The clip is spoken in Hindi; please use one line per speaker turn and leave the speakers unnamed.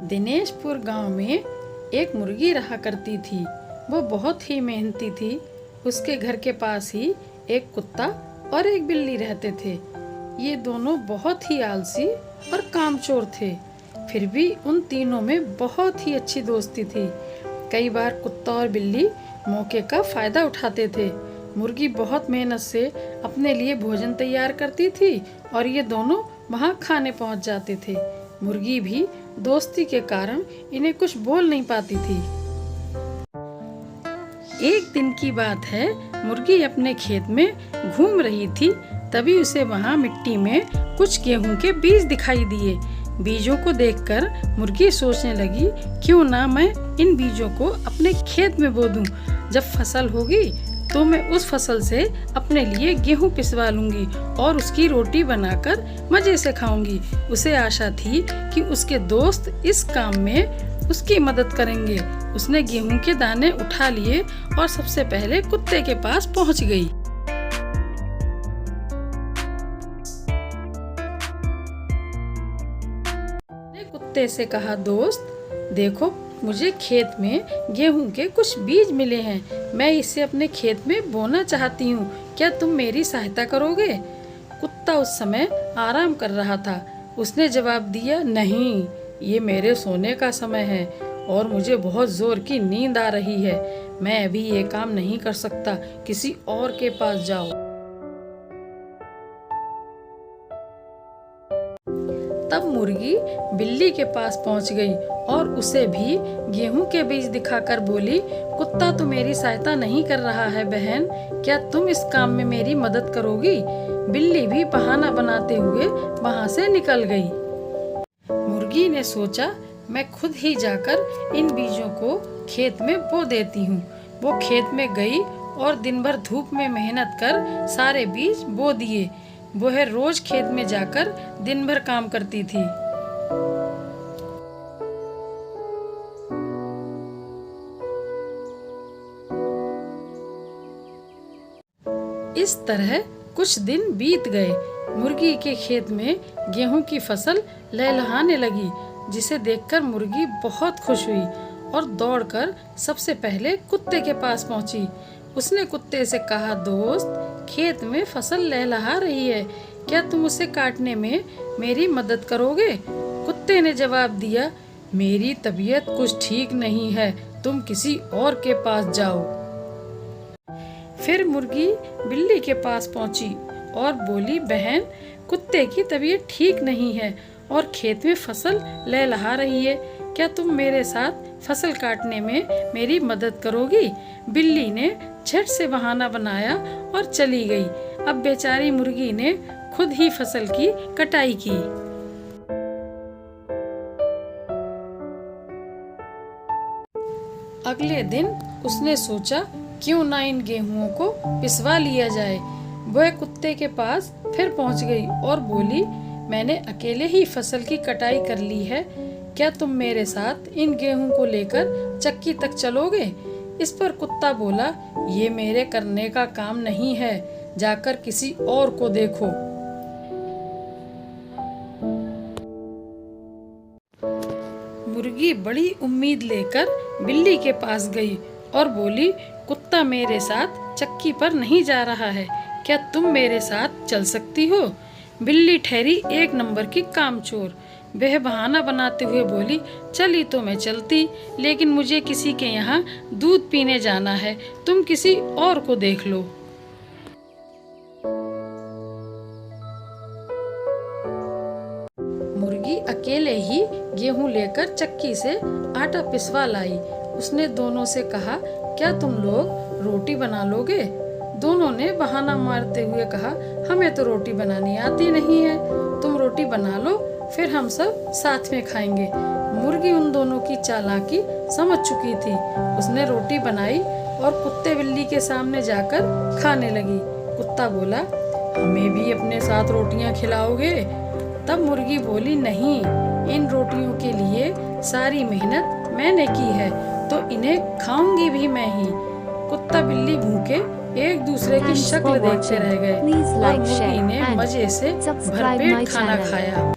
दिनेशपुर गांव में एक मुर्गी रहा करती थी। वो बहुत ही मेहनती थी। उसके घर के पास ही एक कुत्ता और एक बिल्ली रहते थे। ये दोनों बहुत ही आलसी और कामचोर थे। फिर भी उन तीनों में बहुत ही अच्छी दोस्ती थी। कई बार कुत्ता और बिल्ली मौके का फायदा उठाते थे। मुर्गी बहुत मेहनत से अपने लिए भोजन तैयार करती थी और ये दोनों वहाँ खाने पहुँच जाते थे। मुर्गी भी दोस्ती के कारण इन्हें कुछ बोल नहीं पाती थी। एक दिन की बात है, मुर्गी अपने खेत में घूम रही थी। तभी उसे वहाँ मिट्टी में कुछ गेहूं के बीज दिखाई दिए। बीजों को देखकर मुर्गी सोचने लगी, क्यों ना मैं इन बीजों को अपने खेत में बो दूं। जब फसल होगी तो मैं उस फसल से अपने लिए गेहूं पिसवा लूंगी और उसकी रोटी बनाकर मजे से खाऊंगी। उसे आशा थी कि उसके दोस्त इस काम में उसकी मदद करेंगे। उसने गेहूं के दाने उठा लिए और सबसे पहले कुत्ते के पास पहुंच गई। कुत्ते से कहा, दोस्त देखो, मुझे खेत में गेहूं के कुछ बीज मिले हैं। मैं इसे अपने खेत में बोना चाहती हूँ। क्या तुम मेरी सहायता करोगे? कुत्ता उस समय आराम कर रहा था। उसने जवाब दिया, नहीं, ये मेरे सोने का समय है और मुझे बहुत जोर की नींद आ रही है। मैं अभी ये काम नहीं कर सकता। किसी और के पास जाओ। तब मुर्गी बिल्ली के पास पहुंच गई और उसे भी गेहूं के बीज दिखाकर बोली, कुत्ता तो मेरी सहायता नहीं कर रहा है बहन, क्या तुम इस काम में मेरी मदद करोगी? बिल्ली भी बहाना बनाते हुए वहां से निकल गई। मुर्गी ने सोचा, मैं खुद ही जाकर इन बीजों को खेत में बो देती हूँ। वो खेत में गई और दिन भर धूप में मेहनत कर सारे बीज बो दिए। वह रोज खेत में जाकर दिन भर काम करती थी। इस तरह कुछ दिन बीत गए। मुर्गी के खेत में गेहूं की फसल लहलहाने लगी, जिसे देखकर मुर्गी बहुत खुश हुई और दौड़कर सबसे पहले कुत्ते के पास पहुंची। उसने कुत्ते से कहा, दोस्त, खेत में फसल लहलहा रही है, क्या तुम उसे काटने में मेरी मदद करोगे? कुत्ते ने जवाब दिया, मेरी तबीयत कुछ ठीक नहीं है, तुम किसी और के पास जाओ। फिर मुर्गी बिल्ली के पास पहुंची और बोली, बहन, कुत्ते की तबीयत ठीक नहीं है और खेत में फसल लहलहा रही है, क्या तुम मेरे साथ फसल काटने में मेरी मदद करोगी? बिल्ली ने झट से बहाना बनाया और चली गई। अब बेचारी मुर्गी ने खुद ही फसल की कटाई की। अगले दिन उसने सोचा, क्यों ना इन गेहूं को पिसवा लिया जाए। वह कुत्ते के पास फिर पहुंच गई और बोली, मैंने अकेले ही फसल की कटाई कर ली है, क्या तुम मेरे साथ इन गेहूं को लेकर चक्की तक चलोगे? इस पर कुत्ता बोला, ये मेरे करने का काम नहीं है, जाकर किसी और को देखो। मुर्गी बड़ी उम्मीद लेकर बिल्ली के पास गई और बोली, कुत्ता मेरे साथ चक्की पर नहीं जा रहा है, क्या तुम मेरे साथ चल सकती हो? बिल्ली ठहरी एक नंबर की कामचोर। वह बहाना बनाते हुए बोली, चली तो मैं चलती, लेकिन मुझे किसी के यहाँ दूध पीने जाना है, तुम किसी और को देख लो। मुर्गी अकेले ही गेहूं लेकर चक्की से आटा पिसवा लाई। उसने दोनों से कहा, क्या तुम लोग रोटी बना लोगे? दोनों ने बहाना मारते हुए कहा, हमें तो रोटी बनानी आती नहीं है, तुम रोटी बना लो, फिर हम सब साथ में खाएंगे। मुर्गी उन दोनों की चालाकी समझ चुकी थी। उसने रोटी बनाई और कुत्ते बिल्ली के सामने जाकर खाने लगी। कुत्ता बोला, हमें भी अपने साथ रोटियां खिलाओगे? तब मुर्गी बोली, नहीं, इन रोटियों के लिए सारी मेहनत मैंने की है, तो इन्हें खाऊंगी भी मैं ही। कुत्ता बिल्ली भूखे एक दूसरे की शक्ल देखते रह गए और मुर्गी ने मजे से भरपेट खाना खाया।